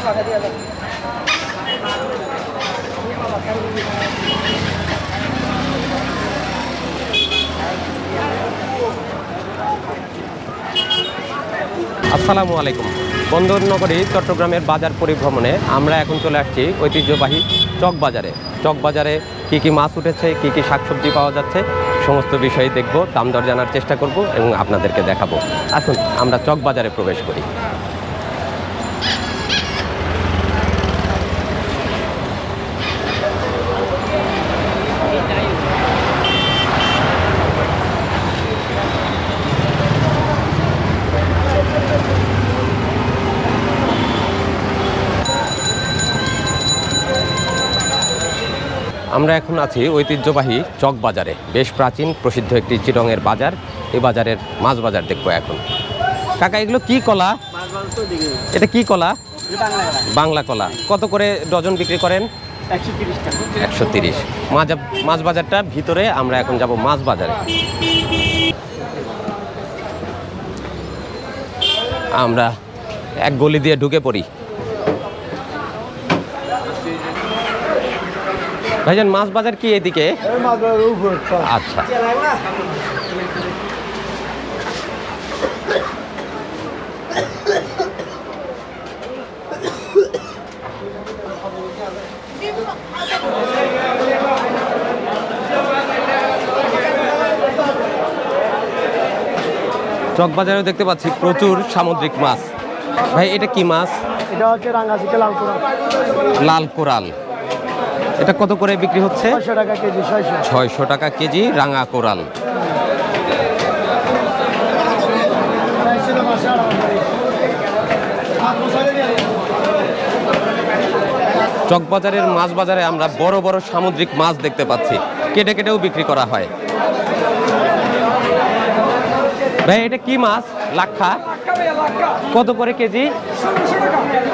আসসালামু আলাইকুম। বন্দরনগরী চট্টগ্রামের বাজার পরিভ্রমণে আমরা এখন চলে আসছি ঐতিহ্যবাহী চকবাজারে। চকবাজারে কী কী মাছ উঠেছে, কী কী শাকসবজি পাওয়া যাচ্ছে, সমস্ত বিষয়ে দেখব, দাম দর জানার চেষ্টা করব এবং আপনাদেরকে দেখাবো। আসুন আমরা চকবাজারে প্রবেশ করি। আমরা এখন আছি ঐতিহ্যবাহী চকবাজারে। বেশ প্রাচীন প্রসিদ্ধ একটি চিটংয়ের বাজার। এই বাজারের মাছ বাজার দেখবো এখন। কাকা, এগুলো কি কলা? এটা কি কলা? বাংলা কলা। কত করে ডজন বিক্রি করেন? 130। মাছ বাজারটার ভিতরে আমরা এখন যাব মাছ বাজারে। আমরা এক গলি দিয়ে ঢুকে পড়ি। ভাইজান, মাছ বাজার কি এদিকে? আচ্ছা, চকবাজারেও দেখতে পাচ্ছি প্রচুর সামুদ্রিক মাছ। ভাই, এটা কি মাছ? এটা হচ্ছে রাঙ্গামাটিতে লাল কোরাল। লাল কোরাল। এটা কত করে বিক্রি হচ্ছে? 600 টাকা কেজি। 600 টাকা কেজি রাঙা কোরাল। চকবাজারের মাছ বাজারে আমরা বড় বড় সামুদ্রিক মাছ দেখতে পাচ্ছি, কেটে কেটেও বিক্রি করা হয়। ভাই, এটা কি মাছ? লাক্ষা। কত করে কেজি?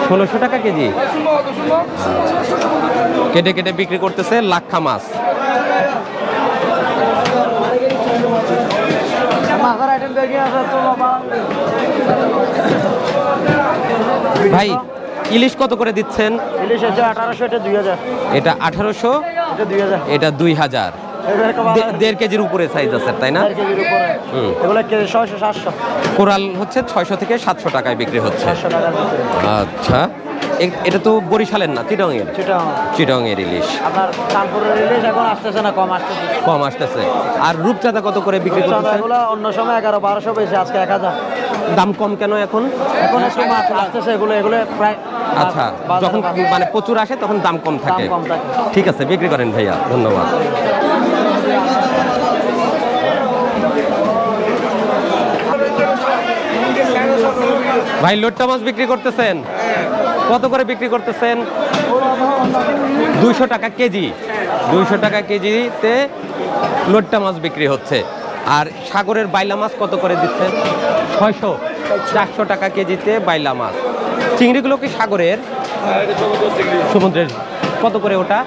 1600 টাকা কেজি। কেটে কেটে বিক্রি করতেছে লাক্ষা মাছ। ভাই, ইলিশ কত করে দিচ্ছেন? ইলিশ আছে 1800, এটা 2000। এটা 1800, এটা 2000। এটা 2000। 1.5 কেজির উপরে সাইজ আছে, তাই না? 1.5 কেজির উপরে। এগুলো কেজি 600 700। কোরাল হচ্ছে 600 থেকে 700 টাকায় বিক্রি হচ্ছে। 700 টাকার ভিতরে। আচ্ছা, এটা তো বরিশালের না, চিটংয়ের। চিটংয়ের ইলিশ। আপনার কানপুরের ইলিশ এখন আসতেছে না, কম আসতেছে। আর রূপচাঁদা কত করে বিক্রি করতেছে? এগুলো অন্য সময় 1100-1200 পেয়েছে, আজকে 1000। দাম কম কেন এখন? এখন একটু মাছ আসতেছে, এগুলো প্রায়। আচ্ছা, যখন মানে প্রচুর আসে তখন দাম কম থাকে। ঠিক আছে, বিক্রি করেন ভাইয়া, ধন্যবাদ। ভাই, লোট্টা মাছ বিক্রি করতেছেন? কত করে বিক্রি করতেছেন? 200 টাকা কেজি। 200 টাকা কেজিতে লোট্টা মাছ বিক্রি হচ্ছে। আর সাগরের বাইলা মাছ কত করে দিচ্ছেন? 600। 400 টাকা কেজিতে বাইলা মাছ। চিংড়িগুলো কি সাগরের? সমুদ্রের। কত করে ওটা?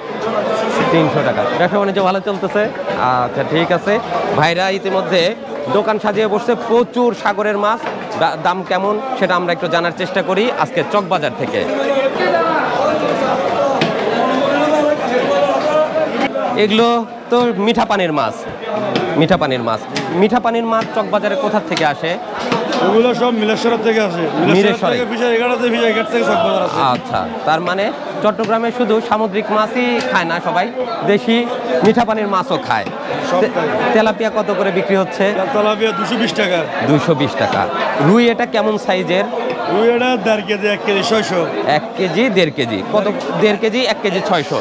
300 টাকা। ব্যবসা বাণিজ্য ভালো চলতেছে? আচ্ছা, ঠিক আছে। ভাইরা ইতিমধ্যে দোকান সাজিয়ে বসছে, প্রচুর সাগরের মাছ। দাম কেমন সেটা আমরা একটু জানার চেষ্টা করি আজকে চকবাজার থেকে। এগুলো তো মিঠা পানির মাছ। মিঠা পানির মাছ। মিঠা পানির মাছ চকবাজারে কোথা থেকে আসে? এগুলো সব মিলেশ্বর থেকে আসে। আচ্ছা, তার মানে চট্টগ্রামে শুধু সামুদ্রিক মাছই খায় না সবাই, দেশি মিঠা পানির মাছও খায়। তেলাপিয়া কত করে বিক্রি হচ্ছে? তেলাপিয়া 220 টাকা। 220 টাকা। রুই এটা কেমন সাইজের? রুই এটা 1.5 কেজি, 1 কেজি 600। 1 KG 1.5 KG. কত? 1.5 কেজি 1 কেজি 600।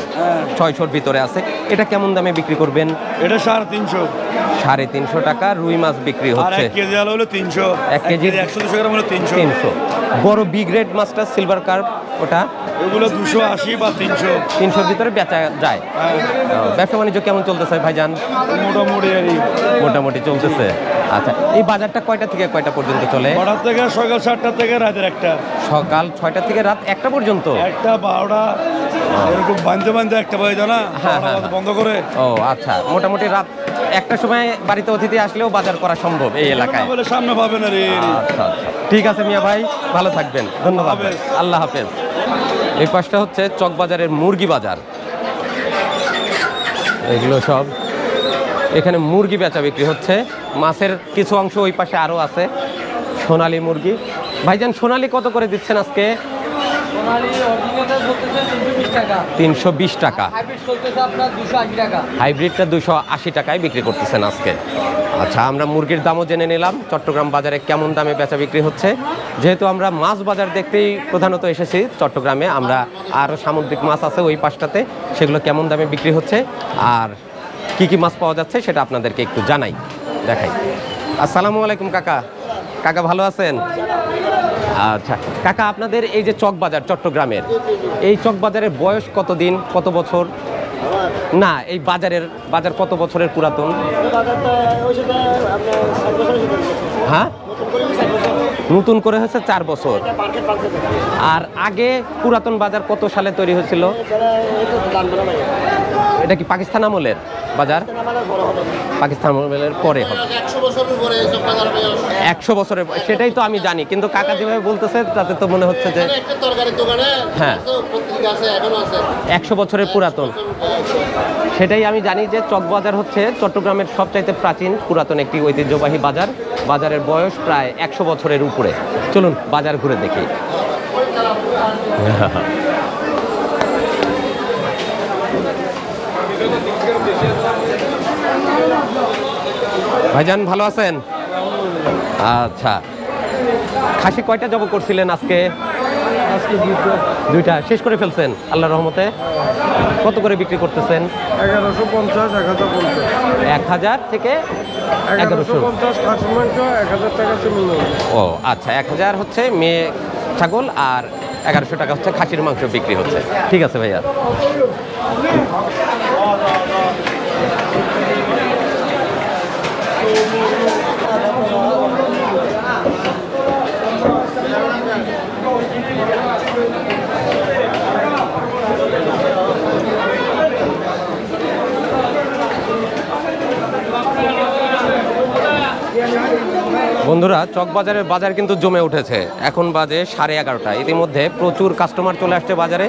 600-র ভিতরে আছে। এটা কেমন দামে বিক্রি করবেন? এটা 350। 350 টাকা রুই মাছ বিক্রি হচ্ছে। 1 কেজি হলো 300। 1 কেজি 100 গ্রাম হলো 300। 300। বড় বি গ্রেড মাছটা সিলভার কার্প, ওটা এগুলো 280 বা 300। 300-র ভিতরে বেচা যায়। ব্যবসা বাণিজ্য কেমন চলতেছে ভাইজান? মোটামুটি চলতেছে। আচ্ছা, এই বাজারটা কয়টা থেকে কয়টা পর্যন্ত চলে? থেকে সকাল 7টা থেকে রাতের 1টা। সকাল 6টা থেকে রাত 1টা পর্যন্ত? 1টা 12টা এরকম বান্ধে একটা বাজে না, বন্ধ করে। ও আচ্ছা, মোটামুটি রাত 1টার সময় বাড়িতে অতিথি আসলেও বাজার করা সম্ভব এই এলাকায়? সামনে পাবেন। আচ্ছা, ঠিক আছে মিয়া ভাই, ভালো থাকবেন, ধন্যবাদ। আল্লাহ হাফেজ। এই পাশটা হচ্ছে চকবাজারের মুরগি বাজার। এগুলো সব এখানে মুরগি বেচা বিক্রি হচ্ছে। মাছের কিছু অংশ ওই পাশে আরও আছে। সোনালী মুরগি। ভাইজান সোনালী কত করে দিচ্ছেন আজকে? সোনালী অরিজিনাল বলতেছে 320 টাকা। 320 টাকা। হাইব্রিড চলতেছে আপনার 280 টাকা। হাইব্রিডটা 280 টাকায় বিক্রি করতেছেন আজকে। আচ্ছা, আমরা মুরগির দামও জেনে নিলাম চট্টগ্রাম বাজারে কেমন দামে বেচা বিক্রি হচ্ছে। যেহেতু আমরা মাছ বাজার দেখতেই প্রধানত এসেছি চট্টগ্রামে, আমরা আরও সামুদ্রিক মাছ আছে ওই পাশটাতে, সেগুলো কেমন দামে বিক্রি হচ্ছে আর কি কি মাছ পাওয়া যাচ্ছে সেটা আপনাদেরকে একটু জানাই, দেখাই। আসসালামু আলাইকুম কাকা। কাকা ভালো আছেন? আচ্ছা কাকা, আপনাদের এই যে চকবাজার চট্টগ্রামের, এই চকবাজারের বয়স কতদিন, কত বছর? না, এই বাজার কত বছরের পুরাতন? হ্যাঁ, নতুন করে হয়েছে 4 বছর। আর আগে পুরাতন বাজার কত সালে তৈরি হয়েছিল? এটা কি পাকিস্তান আমলের বাজার? পাকিস্তান আমলের পরে হবে। 100 বছরের, সেটাই তো আমি জানি, কিন্তু কাকা যেভাবে বলতেছে তাতে তো মনে হচ্ছে যে হ্যাঁ 100 বছরের পুরাতন। সেটাই আমি জানি যে চকবাজার হচ্ছে চট্টগ্রামের সবচাইতে প্রাচীন পুরাতন একটি ঐতিহ্যবাহী বাজার। বাজারের বয়স প্রায় 100 বছরের উপরে। চলুন বাজার ঘুরে দেখি। ভাইজান ভালো আছেন? আচ্ছা, খাসি কয়টা জব করছিলেন আজকে? দুইটা শেষ করে ফেলছেন আল্লাহর রহমতে। কত করে বিক্রি করতেছেন? 1150, 1050। 1000 থেকে 1150 খাসি মাংস, 1000 টাকা চলে। ও আচ্ছা, 1000 হচ্ছে মেয়ে ছাগল আর 1100 টাকা হচ্ছে খাসির মাংস বিক্রি হচ্ছে। ঠিক আছে ভাইয়া। বন্ধুরা, চকবাজারের বাজার কিন্তু জমে উঠেছে। এখন বাজে 11:30। ইতিমধ্যে প্রচুর কাস্টমার চলে আসছে বাজারে,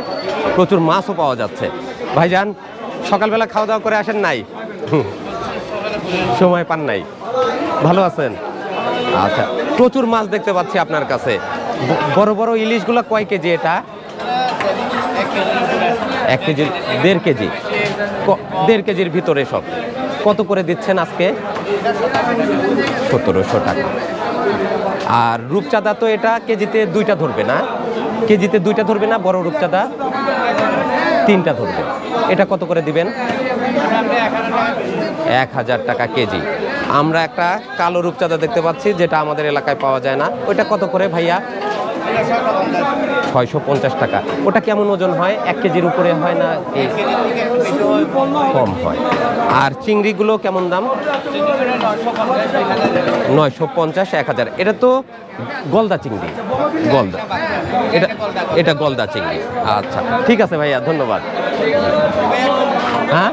প্রচুর মাছও পাওয়া যাচ্ছে। ভাইজান সকালবেলা খাওয়া দাওয়া করে আসেন নাই? সময় পান নাই? ভালো আছেন? আচ্ছা, প্রচুর মাছ দেখতে পাচ্ছি আপনার কাছে। বড় বড় ইলিশগুলো কয় কেজি? এটা 1 কেজি, 1.5 কেজি, 1.5 কেজির ভিতরে সব। কত করে দিচ্ছেন আজকে? 1700 টাকা। আর রূপচাঁদা তো এটা কেজিতে 2টা ধরবে না? কেজিতে 2টা ধরবে না? বড় রূপচাঁদা 3টা ধরবে। এটা কত করে দিবেন? 1000 টাকা কেজি। আমরা একটা কালো রূপচাঁদা দেখতে পাচ্ছি যেটা আমাদের এলাকায় পাওয়া যায় না। ওইটা কত করে ভাইয়া? 650 টাকা। ওটা কেমন ওজন হয়? 1 কেজির উপরে হয় না? কম হয়। আর চিংড়িগুলো কেমন দাম? 950, 1000। এটা তো গলদা চিংড়ি, গলদা। এটা গলদা চিংড়ি। আচ্ছা ঠিক আছে ভাইয়া, ধন্যবাদ। হ্যাঁ,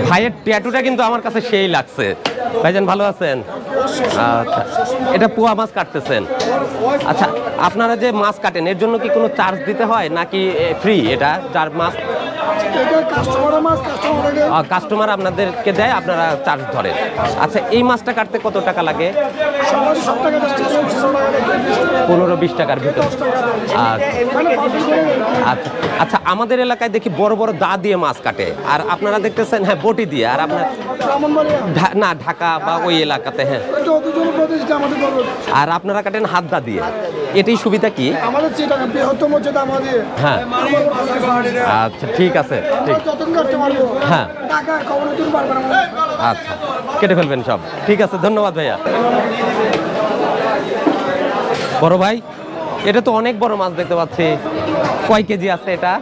ভাইয়ের ট্যাটুটা কিন্তু আমার কাছে সেই লাগছে। ভাইজান ভালো আছেন? আচ্ছা, এটা পোয়া মাছ কাটতেছেন? আচ্ছা, আপনারা যে মাছ কাটেন এর জন্য কি কোনো চার্জ দিতে হয় নাকি ফ্রি? এটা যার মাছ কাস্টমার আপনাদেরকে দেয়, আপনারা চার্জ ধরেন। আচ্ছা, এই মাছটা কাটতে কত টাকা লাগে? 15-20 টাকার ভিতরে। আচ্ছা আচ্ছা, আমাদের এলাকায় দেখি বড় বড় দা দিয়ে মাছ কাটে, আর আপনারা দেখতেছেন হ্যাঁ বটি দিয়ে। আর আপনার না, ঢাকা বা ওই এলাকাতে হ্যাঁ, আর আপনারা কাটেন হাত দা দিয়ে। এটাই সুবিধা কি? হ্যাঁ, আচ্ছা ঠিক আছে, ঠিক। হ্যাঁ আচ্ছা, কেটে ফেলবেন সব। ঠিক আছে, ধন্যবাদ ভাইয়া। বড় ভাই, এটা তো অনেক বড় মাছ দেখতে পাচ্ছি। কয় কেজি আছে এটা?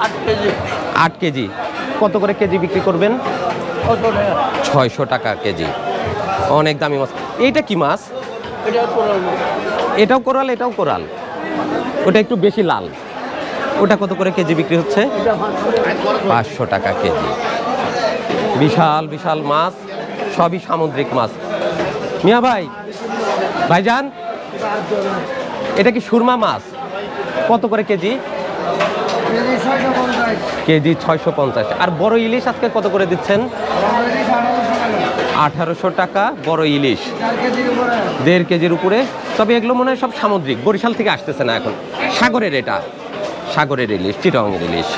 8 কেজি। 8 কেজি। কত করে কেজি বিক্রি করবেন? 600 টাকা কেজি। অনেক দামি মাছ। এইটা কি মাছ? এটাও কোরাল, এটাও কোরাল। ওটা একটু বেশি লাল। ওটা কত করে কেজি বিক্রি হচ্ছে? 500 টাকা কেজি। বিশাল বিশাল মাছ। সবই সামুদ্রিক মাছ। মিয়া ভাই, ভাইজান এটা কি সুরমা মাছ? কত করে কেজি? কেজি 650। আর বড় ইলিশ আজকে কত করে দিচ্ছেন? 1800 টাকা বড় ইলিশ, 1.5 কেজির উপরে। তবে এগুলো মনে হয় সব সামুদ্রিক, বরিশাল থেকে আসতেছে না এখন। সাগরের, এটা সাগরের ইলিশ, চিটাগংয়ের ইলিশ।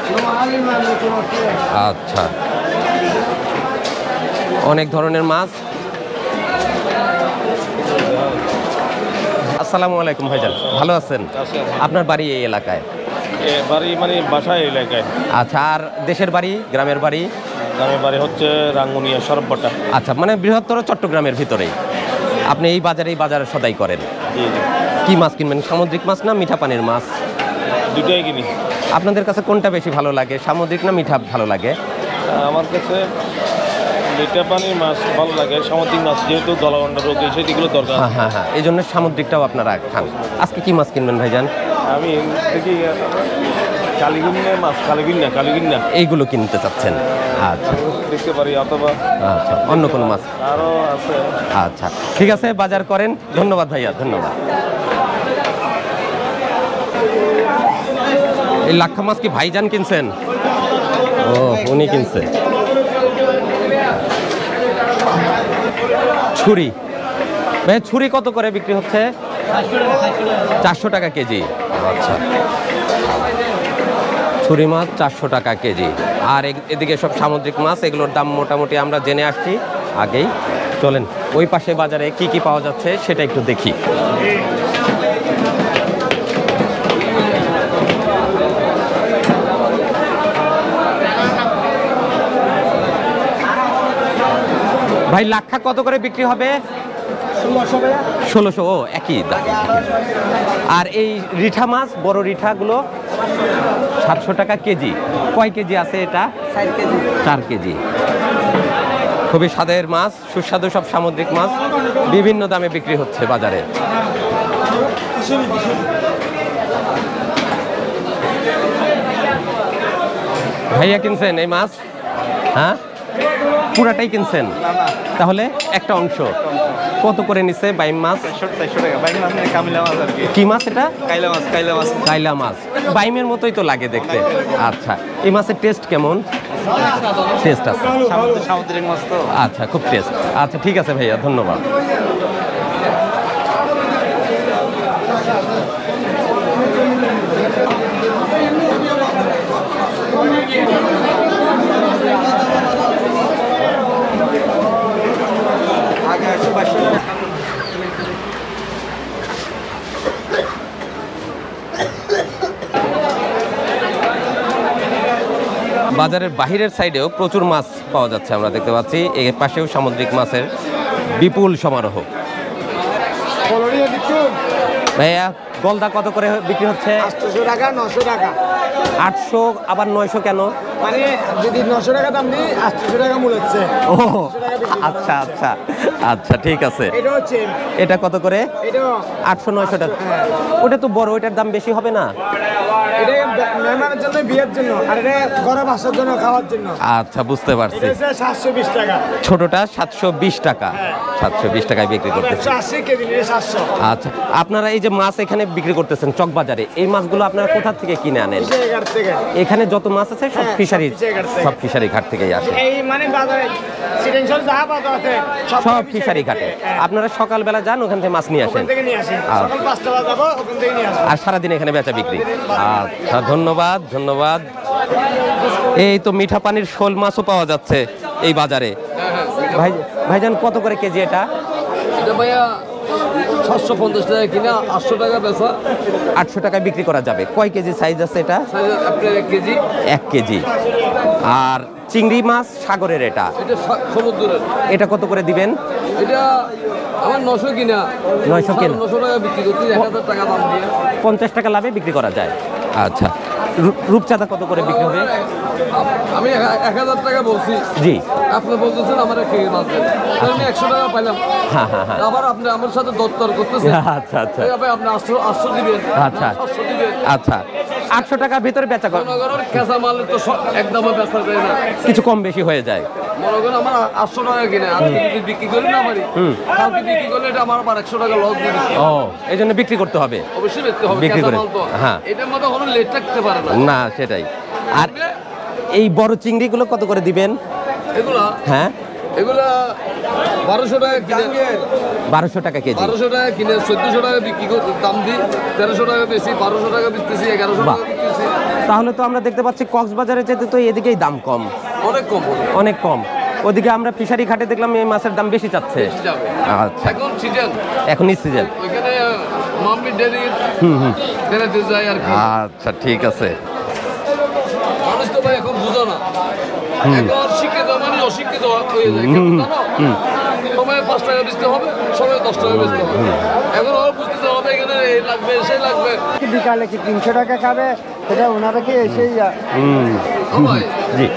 আচ্ছা, অনেক ধরনের মাছ। আসসালামু আলাইকুম ভাইজান, ভালো আছেন? আপনার বাড়ি এই এলাকায়? বাড়ি মানে বাসায় এলাকায়। আচ্ছা, আর দেশের বাড়ি, গ্রামের বাড়ি? গ্রামের বাড়ি হচ্ছে রাঙ্গুনিয়া সরবটা। আচ্ছা, মানে বৃহত্তর চট্টগ্রামের ভিতরেই আপনি এই বাজারে সদাই করেন। কি মাছ কিনবেন, সামুদ্রিক মাছ না মিঠা পানির মাছ? দুটাই কিনি। আপনাদের কাছে কোনটা বেশি ভালো লাগে, সামুদ্রিক না মিঠা ভালো লাগে? আমার কাছে মিঠা পানির মাছ ভালো লাগে। সামুদ্রিক মাছ যেহেতু গলাগন্ডা রোগ সেগুলো দরকার। হ্যাঁ, এই জন্য সামুদ্রিকটাও আপনারা খান। আজকে কি মাছ কিনবেন ভাইজান? আমি দেখি কালিগুন্না এইগুলো কিনতে চাচ্ছেন? আচ্ছা, দেখতে পারি, অথবা আচ্ছা অন্য কোনো মাছ আরও আছে। আচ্ছা, ঠিক আছে, বাজার করেন। ধন্যবাদ ভাইয়া, ধন্যবাদ। এই লাক্ষা মাছ কি ভাইজান কিনছেন? ও, উনি কিনছে। ছুরি, ভাই ছুরি কত করে বিক্রি হচ্ছে? 400 টাকা কেজি। আচ্ছা, ছুরি মাছ 400 টাকা কেজি। আর এদিকে সব সামুদ্রিক মাছ, এগুলোর দাম মোটামুটি আমরা জেনে আসছি আগেই। চলেন ওই পাশে বাজারে কি কি পাওয়া যাচ্ছে সেটা একটু দেখি। ভাই লাক্ষা কত করে বিক্রি হবে? 1600। ও, একই দাম। আর এই রিঠা মাছ, বড় রিঠাগুলো 700 টাকা কেজি। কয় কেজি আছে এটা? 4 কেজি। খুবই স্বাদের মাছ, সুস্বাদু সব সামুদ্রিক মাছ বিভিন্ন দামে বিক্রি হচ্ছে বাজারে। ভাইয়া কিনছেন এই মাছ? হ্যাঁ, পুরাটাই কিনছেন? তাহলে একটা অংশ কত করে নিচ্ছে বাইম মাছ? 400 টাকা। কামিলা মাছ আর কি। কি মাছ এটা? কাইলা মাছ। কাইলা মাছ, বাইমের মতোই তো লাগে দেখতে। আচ্ছা, এই মাছের টেস্ট কেমন? টেস্ট আছে, সামুদ্রিক মাছ তো। আচ্ছা, খুব টেস্ট। আচ্ছা, ঠিক আছে ভাইয়া, ধন্যবাদ। বাজারের বাহিরের সাইডেও প্রচুর মাছ পাওয়া যাচ্ছে, আমরা দেখতে পাচ্ছি। এর পাশেও সামুদ্রিক মাছের বিপুল সমারোহ। ভাইয়া গলদা কত করে বিক্রি হচ্ছে? 800 টাকা, 900 টাকা। 800 আবার 900 কেন? মানে যদি 900 টাকা দাম দিই, 800 টাকা মূল্য হচ্ছে। ও, আচ্ছা আচ্ছা আচ্ছা, ঠিক আছে। এটা হচ্ছে, এটা কত করে? এটা 800-900 টাকা। ওটা তো বড়, ওইটার দাম বেশি হবে না? এটা মেহমানের জন্য, বিয়ের জন্য, আর এটা ঘরে বাসার জন্য, খাওয়ার জন্য। আচ্ছা, বুঝতে পারছি। এটা হচ্ছে 720 টাকা। ছোটটা 720 টাকা। 720 টাকায় বিক্রি করতেছে। 180 কেজি নিয়ে 700। আচ্ছা, আপনারা এই যে মাছ এখানে বিক্রি করতেছেন চকবাজারে, এই মাছগুলো আপনারা কোথা থেকে কিনে আনেন? ফিশারি ঘাট থেকে। এখানে যত মাছ আছে সব হ্যাঁ, ফিশারি, সব ফিশারি ঘাট থেকে। সব ফিশারি ঘাট থেকেই আসে। এই মানে বাজারে সিটেনশন যা বাজার আছে সব ফিশারি ঘাটে। আপনারা সকালবেলা যান, ওখান থেকে মাছ নিয়ে আসেন? ওখান থেকে নিয়ে আসি। সকাল 5টা বাজে যাবো, ওখান থেকে নিয়ে আসি। আর সারাদিন এখানে বেচা বিক্রি? আচ্ছা, ধন্যবাদ ধন্যবাদ। এই তো মিঠা পানির শোল মাছও পাওয়া যাচ্ছে এই বাজারে। ভাইজান কত করে কেজি এটা? এটা ভাইয়া 750 টাকা কিনা, 800 টাকা বেচা। 800 টাকায় বিক্রি করা যাবে। কয় কেজি সাইজ আছে এটা? আপনার 1 কেজি। 1 কেজি। আর চিংড়ি মাছ সাগরের, এটা এটা সমুদ্রের। এটা কত করে দিবেন? এটা আমার 900 কিনা, 900 কিনা। 900 টাকা বিক্রি করতে, 1000 টাকা দাম দিয়ে 50 টাকা লাভে বিক্রি করা যায়। আচ্ছা, রূপচাঁদা কত করে বিক্রি হবে? আমি 1000 টাকা বলছি। জি, আপনি বলতেছেন আমার 1 কেজি মাছ দেন। আমি 100 টাকা পাইলাম। হ্যাঁ হ্যাঁ হ্যাঁ। আবার আপনি আমার সাথে দরদার করতেছেন। আচ্ছা আচ্ছা ভাই আপনি 800 দিবেন। আচ্ছা 700 দিবেন। আচ্ছা, 800 টাকার ভিতরে বেচা কর, মনে করো কেঁচা মালের তো একদমই বেচা যায় না, কিছু কম বেশি হয়ে যায়। মনে করো আমার 800 টাকা কিনে আজকে যদি বিক্রি করি না পারি, কালকে বিক্রি করলে এটা আমার আবার 100 টাকা লস দিয়ে দিচ্ছে। ও, এই জন্য বিক্রি করতে হবে। অবশ্যই বেচতে হবে, বিক্রি কেঁচা করে, মাল তো। হ্যাঁ। এটার মধ্যে কোনো লেট থাকতে পারে না। না, সেটাই। আর এই বড় চিংড়িগুলো কত করে দিবেন? এগুলা হ্যাঁ, এগুলা 1200 টাকা কিনে, 1200 টাকা কেজি। 1200 টাকা কিনে 1400 টাকা বিক্রি করে দাম দিই, 1300 টাকা বেশি, 1200 টাকা বিকতেছি, 1100 বাহ। টাকা বিকতেছি। তাহলে তো আমরা দেখতে পাচ্ছি কক্সবাজারের চাইতে তো এদিকেই দাম কম, অনেক কম হবে। অনেক কম। ওদিকে আমরা ফিশারি ঘাটে দেখলাম এই মাছের দাম বেশি চাচ্ছে। যাবে। আচ্ছা, এখন সিজন, এখনই সিজন। ওইখানে মাম্মি ডেরি ডেরিতে যায় আর কি। আচ্ছা, ঠিক আছে। মানুষ তো ভাই এখন বুঝো না, এখন শিক্ষিত মানে অশিক্ষিত হয়ে যায়। কেন জানো? সময় 5 টাকা বেচতে হবে, সময় 10 টাকা বেচতে হবে। এখন ওরা বুঝতে হবে এখানে এই লাগবে সেই লাগবে। বিকালে কি 300 টাকা খাবে, সেটা ওনারা কি এসেই ও ভাই, জি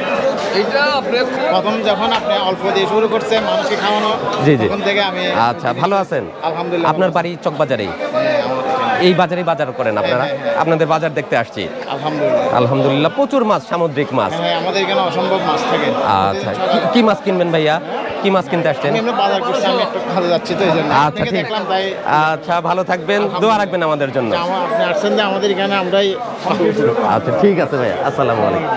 এইটা আপনি প্রথম যখন আপনি অল্প দিয়ে শুরু করছেন মানুষকে খাওয়ানো, জি জি। তখন থেকে আমি আচ্ছা, ভালো আছেন? আলহামদুলিল্লাহ। আপনার বাড়ি চকবাজারেই? হ্যাঁ, আমাদের এখানে। এই বাজারেই বাজার করেন আপনারা? আপনাদের বাজার দেখতে আসছি। আলহামদুলিল্লাহ। আলহামদুলিল্লাহ, প্রচুর মাছ, সামুদ্রিক মাছ। হ্যাঁ, আমাদের এখানে অসম্ভব মাছ থাকে। আচ্ছা, কি মাছ কিনবেন ভাইয়া? কি মাছ কিনতে আসছেন? আমি এমনি বাজার করছি, আমি একটু ভালো যাচ্ছি তো এই জন্য আচ্ছা, আপনাকে ঠিক। দেখলাম, তাই আচ্ছা, ভালো থাকবেন, দোয়া রাখবেন আমাদের জন্য। আপনি আসছেন যে আমাদের এখানে আমরাই আচ্ছা, ঠিক আছে ভাইয়া, আসসালামু আলাইকুম।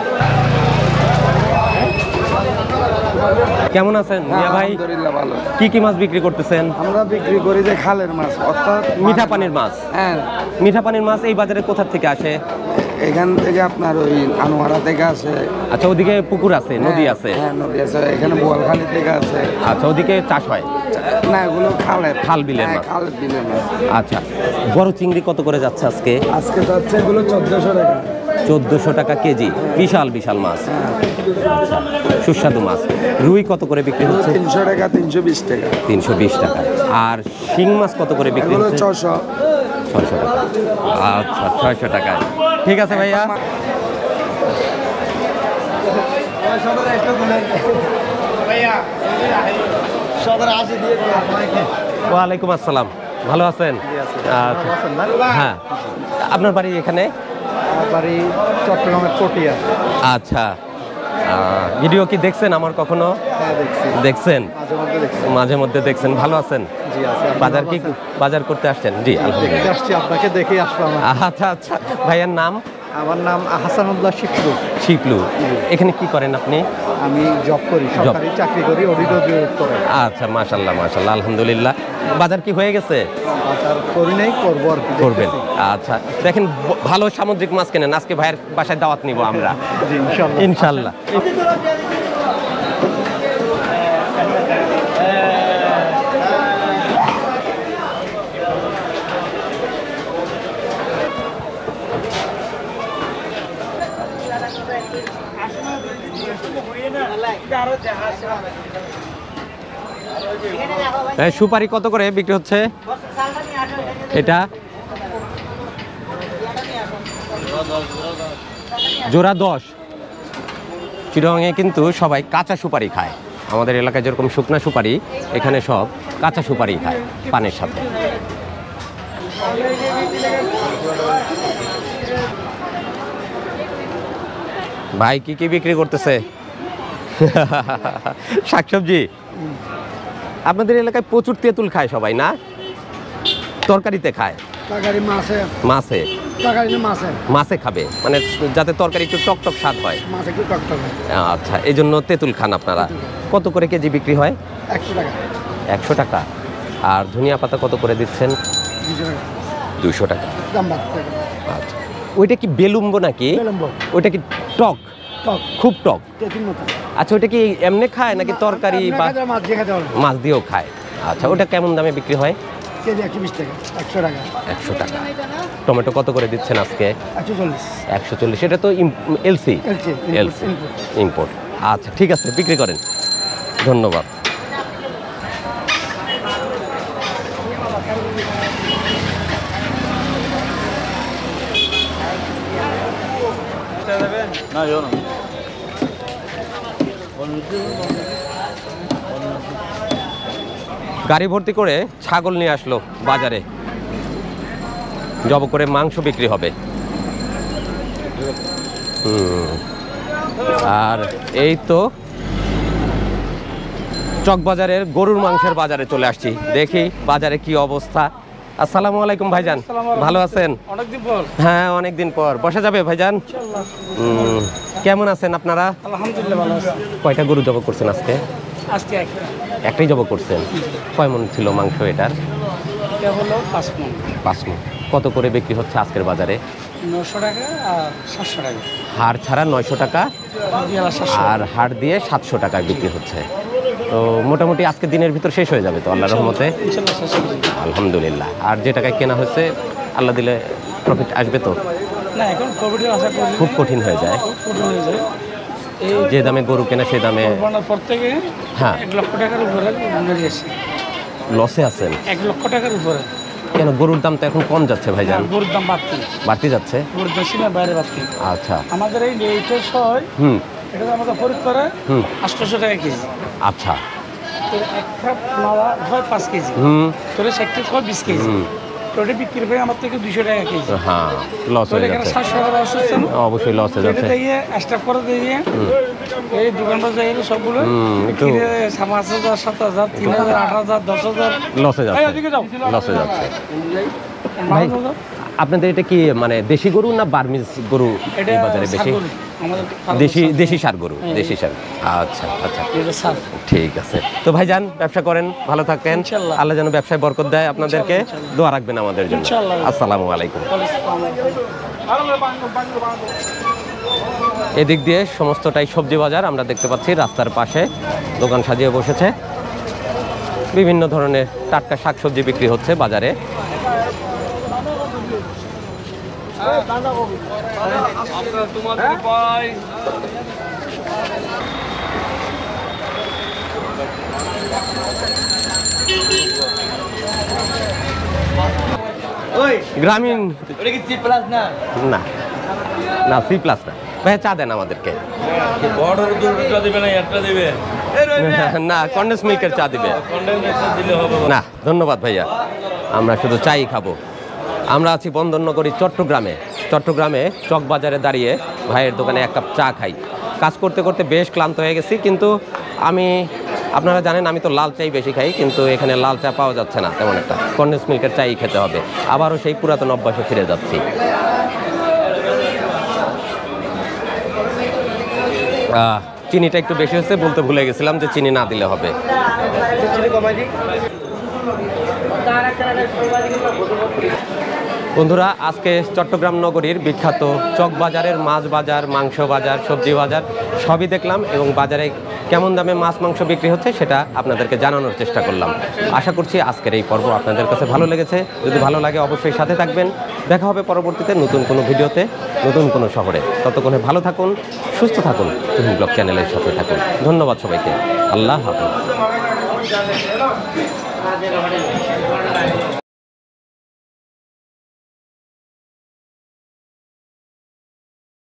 কেমন আছেন মিয়া ভাই? আলহামদুলিল্লাহ ভালো। কি কি মাছ বিক্রি করতেছেন? আমরা বিক্রি করি যে খালের মাছ, অর্থাৎ মিঠা পানির মাছ। হ্যাঁ, মিঠা পানির মাছ এই বাজারে কোথা থেকে আসে? এখান থেকে আপনার ওই আনোয়ারা থেকে আসে। আচ্ছা, ওদিকে পুকুর আছে, নদী আছে? হ্যাঁ, নদী আছে। এখানে বোয়ালখালী থেকে আছে। আচ্ছা, ওদিকে চাষ হয়? না, এগুলো খালের, খাল বিলের হ্যাঁ, মাছ। খালের বিলের মাছ। আচ্ছা, বড় চিংড়ি কত করে যাচ্ছে আজকে? আজকে যাচ্ছে এগুলো 1400 টাকা। 1400 টাকা কেজি, বিশাল বিশাল মাছ। আচ্ছা, সুস্বাদু মাছ। রুই কত করে বিক্রি হচ্ছে? 300 টাকা, 320 টাকা। 320 টাকা। আর শিং মাছ কত করে বিক্রি এগুলো হচ্ছে? 600। 600 টাকা। আচ্ছা, 600 টাকায়। ঠিক আছে ভাইয়া। ওয়ালাইকুম আসসালাম, ভালো আছেন? আচ্ছা, হ্যাঁ। আপনার বাড়ি এখানে? বাড়ি চট্টগ্রামের পটিয়া। আচ্ছা, ভিডিও কি দেখছেন আমার কখনো? হ্যাঁ, দেখছি, দেখছেন? মাঝে মধ্যে দেখছি। মাঝে মধ্যে দেখছেন। ভালো আছেন? জি, আছে। বাজার কি বাজার করতে আসছেন? জি, আলহামদুলিল্লাহ। আসছি, আপনাকে দেখে আসলাম। আচ্ছা আচ্ছা, ভাইয়ার নাম? আমার নাম হাসানুল্লাহ শিকরু। শিপলু। এখানে কি করেন আপনি? আমি জব করি, সরকারি চাকরি করি, অডিট করে। আচ্ছা, মাশাল্লাহ মাশাল্লাহ, আলহামদুলিল্লাহ। বাজার কি হয়ে গেছে? বাজার করি নাই, করবো আর কি। করবেন। আচ্ছা, দেখেন ভালো সামুদ্রিক মাছ কেনেন, আজকে ভাইয়ের বাসায় দাওয়াত নিব আমরা জি, ইনশাআল্লাহ। ইনশাল্লাহ। সুপারি কত করে বিক্রি হচ্ছে এটা? জোড়া 10। চিরঙে কিন্তু সবাই কাঁচা সুপারি খায়। আমাদের এলাকায় যেরকম শুকনা সুপারি, এখানে সব কাঁচা সুপারি খায় পানের সাথে। ভাই কি কি বিক্রি করতেছে? শাকসবজি। আপনাদের এলাকায় প্রচুর তেঁতুল খায় সবাই না? তরকারিতে খায়? তরকারি মাছে, মাছে? তরকারি মাছে, মাছে খাবে মানে যাতে তরকারি একটু টকটক স্বাদ হয়। মাছে একটু টকটক। আচ্ছা, এই জন্য তেঁতুল খান আপনারা। কত করে কেজি বিক্রি হয়? 100 টাকা। 100 টাকা। আর ধনিয়া পাতা কত করে দিচ্ছেন? 200 টাকা। দাম বাড়তে। আচ্ছা, ওইটা কি বেলুম্ব নাকি? বেলুম্ব। ওইটা কি টক? টক, খুব টক। তেঁতুল মতো। আচ্ছা, ওইটা কি এমনি খায় নাকি তরকারি বা মাছ দিয়ে খেতে হবে। মাছ দিয়েও খায়? আচ্ছা, ওটা কেমন দামে বিক্রি হয়? কেজি 120 টাকা, 100 টাকা। 100 টাকা। টমেটো কত করে দিচ্ছেন আজকে? 140। 140। এটা তো এলসি? LC, import. আচ্ছা, ঠিক আছে, বিক্রি করেন। ধন্যবাদ। গাড়ি ভর্তি করে ছাগল নিয়ে আসলো বাজারে, জব করে মাংস বিক্রি হবে। আর এই তো চকবাজারের গরুর মাংসের বাজারে চলে আসছি, দেখি বাজারে কি অবস্থা। আসসালামু আলাইকুম ভাইজান, ভালো আছেন? অনেকদিন পর। হ্যাঁ অনেকদিন পর, বসা যাবে ভাইজান? কেমন আছেন আপনারা? আলহামদুলিল্লাহ ভালো আছি। কয়টা গরু জব করছেন আজকে? আজকে একটা একটাই জব করছেন। কয় মণ ছিল মাংস এটার? এটা হলো 5 মণ। 5 মণ। কত করে বিক্রি হচ্ছে আজকের বাজারে? 900 টাকা আর 700 টাকা। হাড় ছাড়া 900 টাকা পেয়ারা 700। আর হাড় দিয়ে 700 টাকায় বিক্রি হচ্ছে। তো মোটামুটি আজকে দিনের ভিতর শেষ হয়ে যাবে তো আল্লাহর রহমতে? ইনশাআল্লাহ শেষ হবে। আলহামদুলিল্লাহ। আর যে টাকায় কেনা হয়েছে আল্লাহ দিলে প্রফিট আসবে তো? না এখন কোভিডের আশা করি খুব কঠিন হয়ে যায়। কঠিন হয়ে যায়। এই যে দামে গরু কেনা সেই দামে কোরবানির পর থেকে হ্যাঁ 1 লক্ষ টাকার উপরে বেড়ে গেছে। লসে আছেন? 1 লক্ষ টাকার উপরে। কেন গরুর দাম তো এখন কম যাচ্ছে ভাইজান? গরুর দাম বাড়তি। বাড়তি যাচ্ছে? গরুর বেশি না বাইরে বাড়তি। আচ্ছা। আমাদের এই লেটের ছয় হুম এটা আমাদের খরিদ করে হুম 800 টাকা কেজি। আচ্ছা। তোর একটা মালা হয় 5 কেজি। হুম তোর একটা হয় 20 কেজি। তো ওটা বিক্রি করে আমার থেকে 200 টাকা কেজি। হ্যাঁ লস তোর হয়ে এখানে যাচ্ছে। 700 টাকা লস হচ্ছে না? অবশ্যই লস হয়ে এটা যাচ্ছে। দিয়ে স্টাফ করে দিয়ে এই দোকানটা যাই সবগুলো একটু বিক্রি 5,000 7,000 3,000 8,000 10,000 লসে যাচ্ছে, লসে যাচ্ছে। ভাই আপনাদের এটা কি মানে দেশি গরু না বার্মিজ গরু এটা এই বাজারে বেশি? সার গরু। আমাদের দেশি সার গরু, দেশি সার। আচ্ছা আচ্ছা এটা সার। ঠিক আছে। তো ভাইজান ব্যবসা করেন, ভালো থাকেন। ইনশাআল্লাহ। আল্লাহ যেন ব্যবসায় বরকত দেয় আপনাদেরকে। দোয়া রাখবেন আমাদের জন্য। ইনশাআল্লাহ। আসসালামু আলাইকুম। এদিক দিয়ে সমস্তটাই সবজি বাজার আমরা দেখতে পাচ্ছি। রাস্তার পাশে দোকান সাজিয়ে বসেছে, বিভিন্ন ধরনের টাটকা শাকসবজি বিক্রি হচ্ছে বাজারে। গ্রামীণ না না সি প্লাস না ভাইয়া, চা দেন আমাদেরকে। বড়র দুধটা দিবে না একটা দিবে? না কন্ডেন্স মিল্কের চা দিবে। কন্ডেন্স দিলে হবে না ধন্যবাদ ভাইয়া, আমরা শুধু চাই খাবো। আমরা আছি বন্দরনগরী চট্টগ্রামে। চট্টগ্রামে চকবাজারে দাঁড়িয়ে ভাইয়ের দোকানে 1 কাপ চা খাই। কাজ করতে করতে বেশ ক্লান্ত হয়ে গেছি, কিন্তু আপনারা জানেন আমি তো লাল চাই বেশি খাই, কিন্তু এখানে লাল চা পাওয়া যাচ্ছে না তেমন একটা। কন্ডেন্স মিল্কের চাই খেতে হবে। আবারও সেই পুরাতন অভ্যাসে ফিরে যাচ্ছি। চিনিটা একটু বেশি হচ্ছে, বলতে ভুলে গেছিলাম যে চিনি না দিলে হবে। বন্ধুরা আজকে চট্টগ্রাম নগরীর বিখ্যাত চকবাজারের মাছ বাজার, মাংস বাজার, সবজি বাজার সবই দেখলাম এবং বাজারে কেমন দামে মাছ মাংস বিক্রি হচ্ছে সেটা আপনাদেরকে জানানোর চেষ্টা করলাম। আশা করছি আজকের এই পর্ব আপনাদের কাছে ভালো লেগেছে। যদি ভালো লাগে অবশ্যই সাথে থাকবেন। দেখা হবে পরবর্তীতে নতুন কোনো ভিডিওতে, নতুন কোনো শহরে। ততক্ষণে ভালো থাকুন, সুস্থ থাকুন, তুহিন ব্লগ চ্যানেলের সাথে থাকুন। ধন্যবাদ সবাইকে। আল্লাহ হাফেজ।